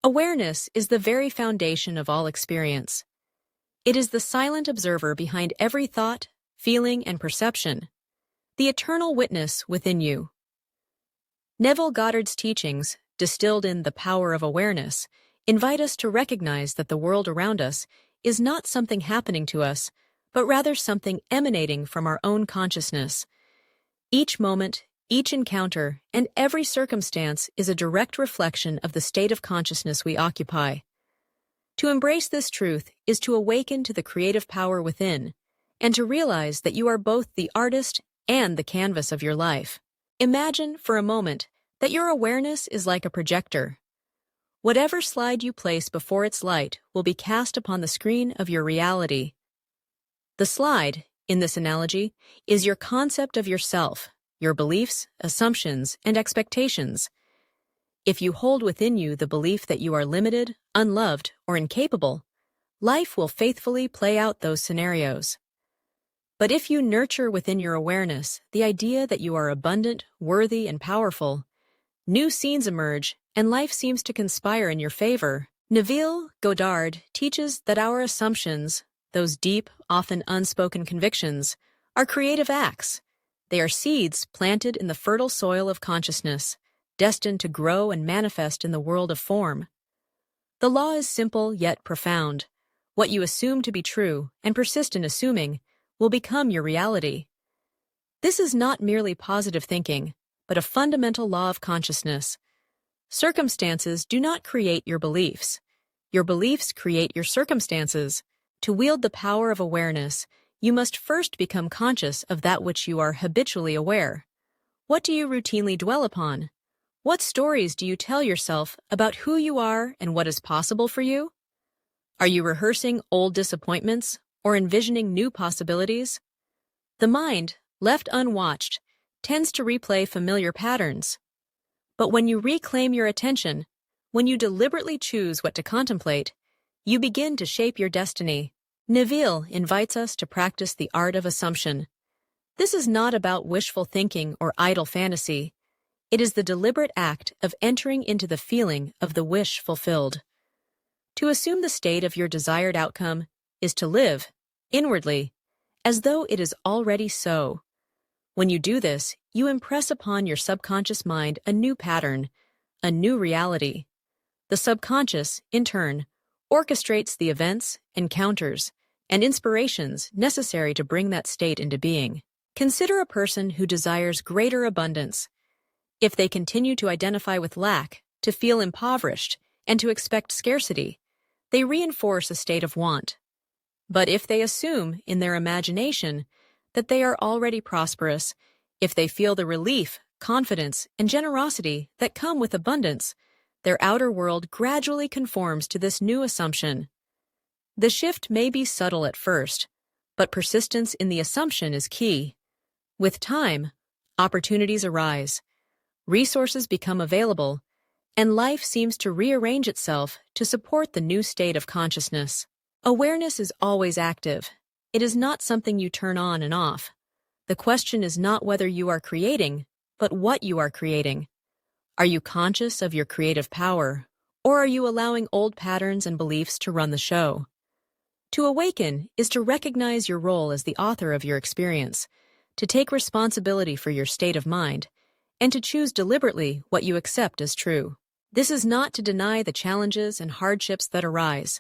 Awareness is the very foundation of all experience. It is the silent observer behind every thought, feeling, and perception, the eternal witness within you. Neville Goddard's teachings, distilled in The Power of Awareness, invite us to recognize that the world around us is not something happening to us, but rather something emanating from our own consciousness. Each moment, each encounter, and every circumstance is a direct reflection of the state of consciousness we occupy. To embrace this truth is to awaken to the creative power within, and to realize that you are both the artist and the canvas of your life. Imagine, for a moment, that your awareness is like a projector. Whatever slide you place before its light will be cast upon the screen of your reality. The slide, in this analogy, is your concept of yourself, your beliefs, assumptions, and expectations. If you hold within you the belief that you are limited, unloved, or incapable, life will faithfully play out those scenarios. But if you nurture within your awareness the idea that you are abundant, worthy, and powerful, new scenes emerge and life seems to conspire in your favor. Neville Goddard teaches that our assumptions, those deep, often unspoken convictions, are creative acts. They are seeds planted in the fertile soil of consciousness, destined to grow and manifest in the world of form. The law is simple yet profound. What you assume to be true and persist in assuming will become your reality. This is not merely positive thinking, but a fundamental law of consciousness. Circumstances do not create your beliefs. Your beliefs create your circumstances. To wield the power of awareness, you must first become conscious of that which you are habitually aware. What do you routinely dwell upon? What stories do you tell yourself about who you are and what is possible for you? Are you rehearsing old disappointments or envisioning new possibilities? The mind, left unwatched, tends to replay familiar patterns. But when you reclaim your attention, when you deliberately choose what to contemplate, you begin to shape your destiny. Neville invites us to practice the art of assumption. This is not about wishful thinking or idle fantasy. It is the deliberate act of entering into the feeling of the wish fulfilled. To assume the state of your desired outcome is to live, inwardly, as though it is already so. When you do this, you impress upon your subconscious mind a new pattern, a new reality. The subconscious, in turn, orchestrates the events, encounters, and inspirations necessary to bring that state into being. Consider a person who desires greater abundance. If they continue to identify with lack, to feel impoverished, and to expect scarcity, they reinforce a state of want. But if they assume, in their imagination, that they are already prosperous, if they feel the relief, confidence, and generosity that come with abundance, their outer world gradually conforms to this new assumption. The shift may be subtle at first, but persistence in the assumption is key. With time, opportunities arise, resources become available, and life seems to rearrange itself to support the new state of consciousness. Awareness is always active. It is not something you turn on and off. The question is not whether you are creating, but what you are creating. Are you conscious of your creative power, or are you allowing old patterns and beliefs to run the show? To awaken is to recognize your role as the author of your experience, to take responsibility for your state of mind, and to choose deliberately what you accept as true. This is not to deny the challenges and hardships that arise.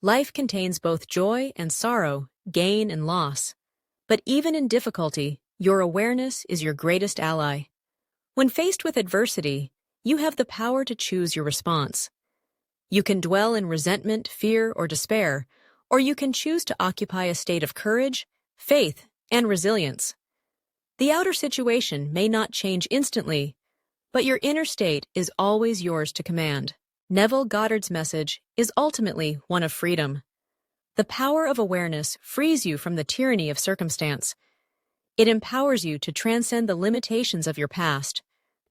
Life contains both joy and sorrow, gain and loss. But even in difficulty, your awareness is your greatest ally. When faced with adversity, you have the power to choose your response. You can dwell in resentment, fear, or despair, or you can choose to occupy a state of courage, faith, and resilience. The outer situation may not change instantly, but your inner state is always yours to command. Neville Goddard's message is ultimately one of freedom. The power of awareness frees you from the tyranny of circumstance. It empowers you to transcend the limitations of your past,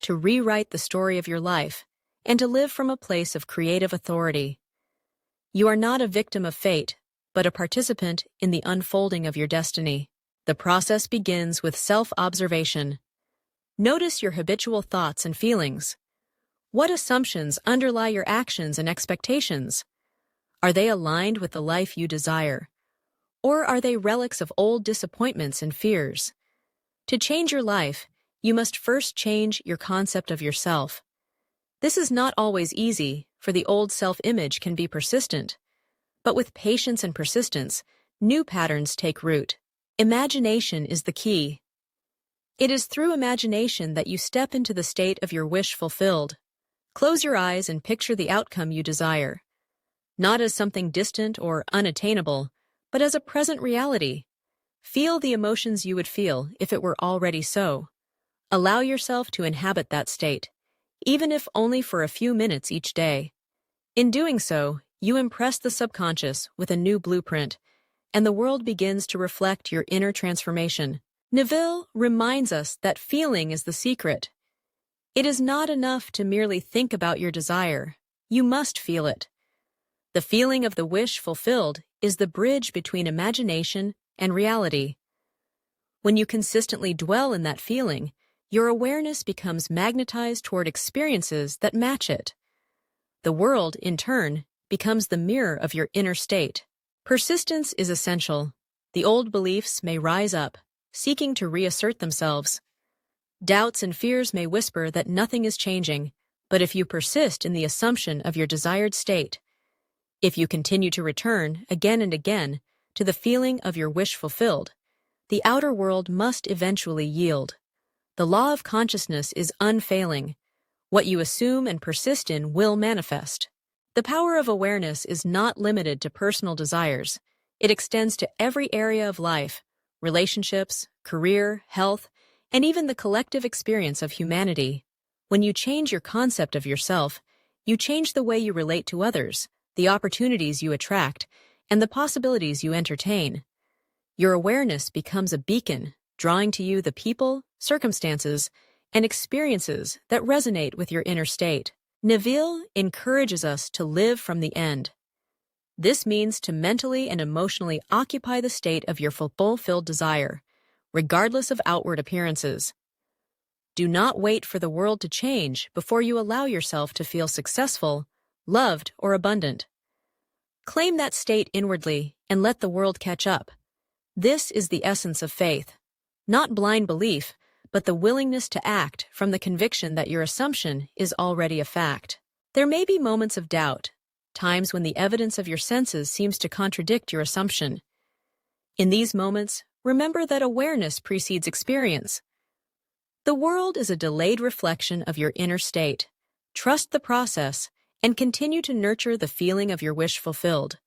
to rewrite the story of your life, and to live from a place of creative authority. You are not a victim of fate, but a participant in the unfolding of your destiny. The process begins with self-observation. Notice your habitual thoughts and feelings. What assumptions underlie your actions and expectations? Are they aligned with the life you desire? Or are they relics of old disappointments and fears? To change your life, you must first change your concept of yourself. This is not always easy, for the old self-image can be persistent. But with patience and persistence, new patterns take root. Imagination is the key. It is through imagination that you step into the state of your wish fulfilled. Close your eyes and picture the outcome you desire. Not as something distant or unattainable, but as a present reality. Feel the emotions you would feel if it were already so. Allow yourself to inhabit that state, even if only for a few minutes each day. In doing so, you impress the subconscious with a new blueprint, and the world begins to reflect your inner transformation. Neville reminds us that feeling is the secret. It is not enough to merely think about your desire. You must feel it. The feeling of the wish fulfilled is the bridge between imagination and reality. When you consistently dwell in that feeling, your awareness becomes magnetized toward experiences that match it. The world, in turn, becomes the mirror of your inner state. Persistence is essential. The old beliefs may rise up, seeking to reassert themselves. Doubts and fears may whisper that nothing is changing, but if you persist in the assumption of your desired state, if you continue to return again and again to the feeling of your wish fulfilled, the outer world must eventually yield. The law of consciousness is unfailing. What you assume and persist in will manifest. The power of awareness is not limited to personal desires. It extends to every area of life, relationships, career, health, and even the collective experience of humanity. When you change your concept of yourself, you change the way you relate to others, the opportunities you attract, and the possibilities you entertain. Your awareness becomes a beacon, drawing to you the people, circumstances, and experiences that resonate with your inner state. Neville encourages us to live from the end. This means to mentally and emotionally occupy the state of your fulfilled desire, regardless of outward appearances. Do not wait for the world to change before you allow yourself to feel successful, loved, or abundant. Claim that state inwardly and let the world catch up. This is the essence of faith. Not blind belief, but the willingness to act from the conviction that your assumption is already a fact. There may be moments of doubt, times when the evidence of your senses seems to contradict your assumption. In these moments, remember that awareness precedes experience. The world is a delayed reflection of your inner state. Trust the process and continue to nurture the feeling of your wish fulfilled.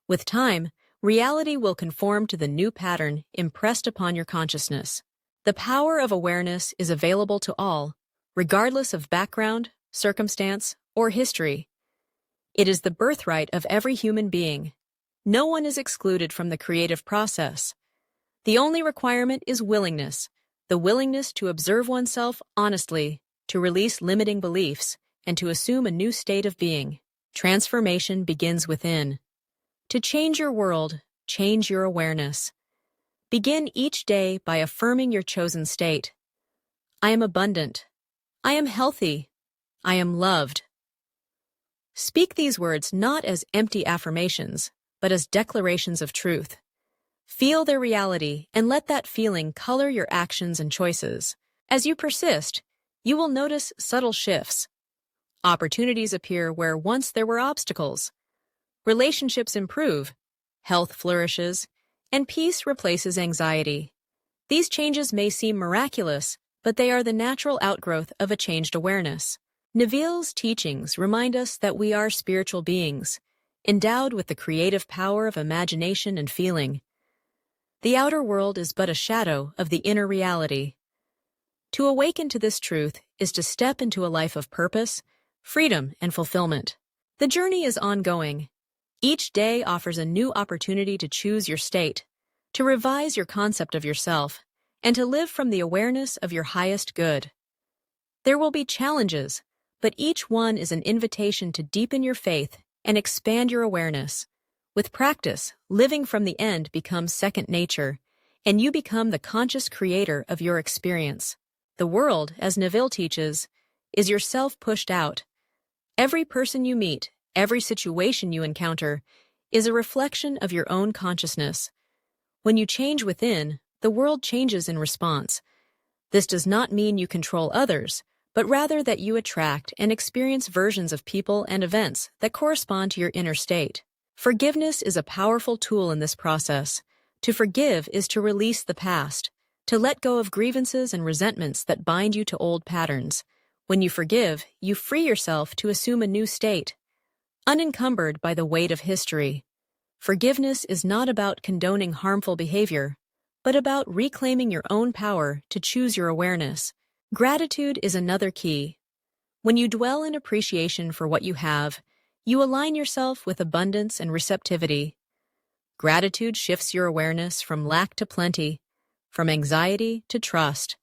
With time, reality will conform to the new pattern impressed upon your consciousness. The power of awareness is available to all, regardless of background, circumstance, or history. It is the birthright of every human being. No one is excluded from the creative process. The only requirement is willingness, the willingness to observe oneself honestly, to release limiting beliefs, and to assume a new state of being. Transformation begins within. To change your world, change your awareness. Begin each day by affirming your chosen state. I am abundant. I am healthy. I am loved. Speak these words not as empty affirmations, but as declarations of truth. Feel their reality and let that feeling color your actions and choices. As you persist, you will notice subtle shifts. Opportunities appear where once there were obstacles. Relationships improve, health flourishes, and peace replaces anxiety. These changes may seem miraculous, but they are the natural outgrowth of a changed awareness. Neville's teachings remind us that we are spiritual beings, endowed with the creative power of imagination and feeling. The outer world is but a shadow of the inner reality. To awaken to this truth is to step into a life of purpose, freedom, and fulfillment. The journey is ongoing. Each day offers a new opportunity to choose your state, to revise your concept of yourself, and to live from the awareness of your highest good. There will be challenges, but each one is an invitation to deepen your faith and expand your awareness. With practice, living from the end becomes second nature, and you become the conscious creator of your experience. The world, as Neville teaches, is yourself pushed out, Every person you meet, every situation you encounter, is a reflection of your own consciousness. When you change within, the world changes in response. This does not mean you control others, but rather that you attract and experience versions of people and events that correspond to your inner state. Forgiveness is a powerful tool in this process. To forgive is to release the past, to let go of grievances and resentments that bind you to old patterns. When you forgive, you free yourself to assume a new state, unencumbered by the weight of history. Forgiveness is not about condoning harmful behavior, but about reclaiming your own power to choose your awareness. Gratitude is another key. When you dwell in appreciation for what you have, you align yourself with abundance and receptivity. Gratitude shifts your awareness from lack to plenty, from anxiety to trust.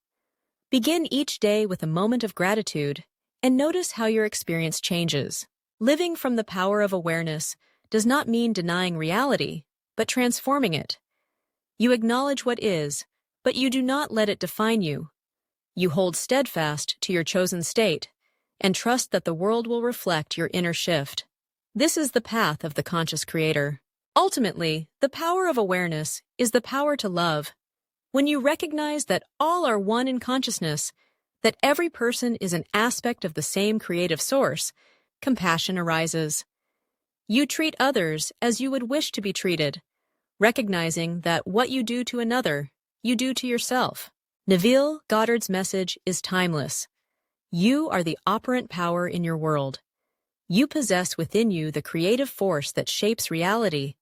Begin each day with a moment of gratitude and notice how your experience changes. Living from the power of awareness does not mean denying reality, but transforming it. You acknowledge what is, but you do not let it define you. You hold steadfast to your chosen state and trust that the world will reflect your inner shift. This is the path of the conscious creator. Ultimately, the power of awareness is the power to love. When you recognize that all are one in consciousness, that every person is an aspect of the same creative source, compassion arises. You treat others as you would wish to be treated, recognizing that what you do to another, you do to yourself. Neville Goddard's message is timeless. You are the operant power in your world. You possess within you the creative force that shapes reality.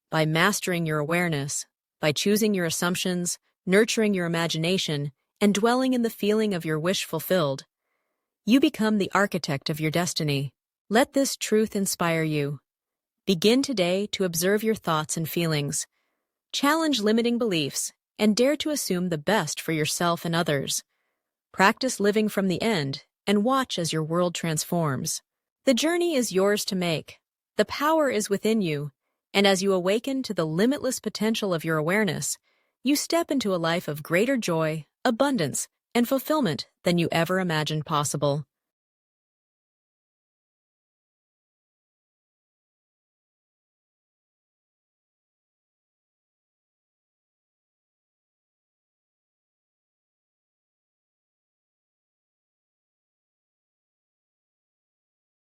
By mastering your awareness, by choosing your assumptions, nurturing your imagination, and dwelling in the feeling of your wish fulfilled, you become the architect of your destiny. Let this truth inspire you. Begin today to observe your thoughts and feelings. Challenge limiting beliefs and dare to assume the best for yourself and others. Practice living from the end and watch as your world transforms. The journey is yours to make. The power is within you, and as you awaken to the limitless potential of your awareness, you step into a life of greater joy, abundance, and fulfillment than you ever imagined possible.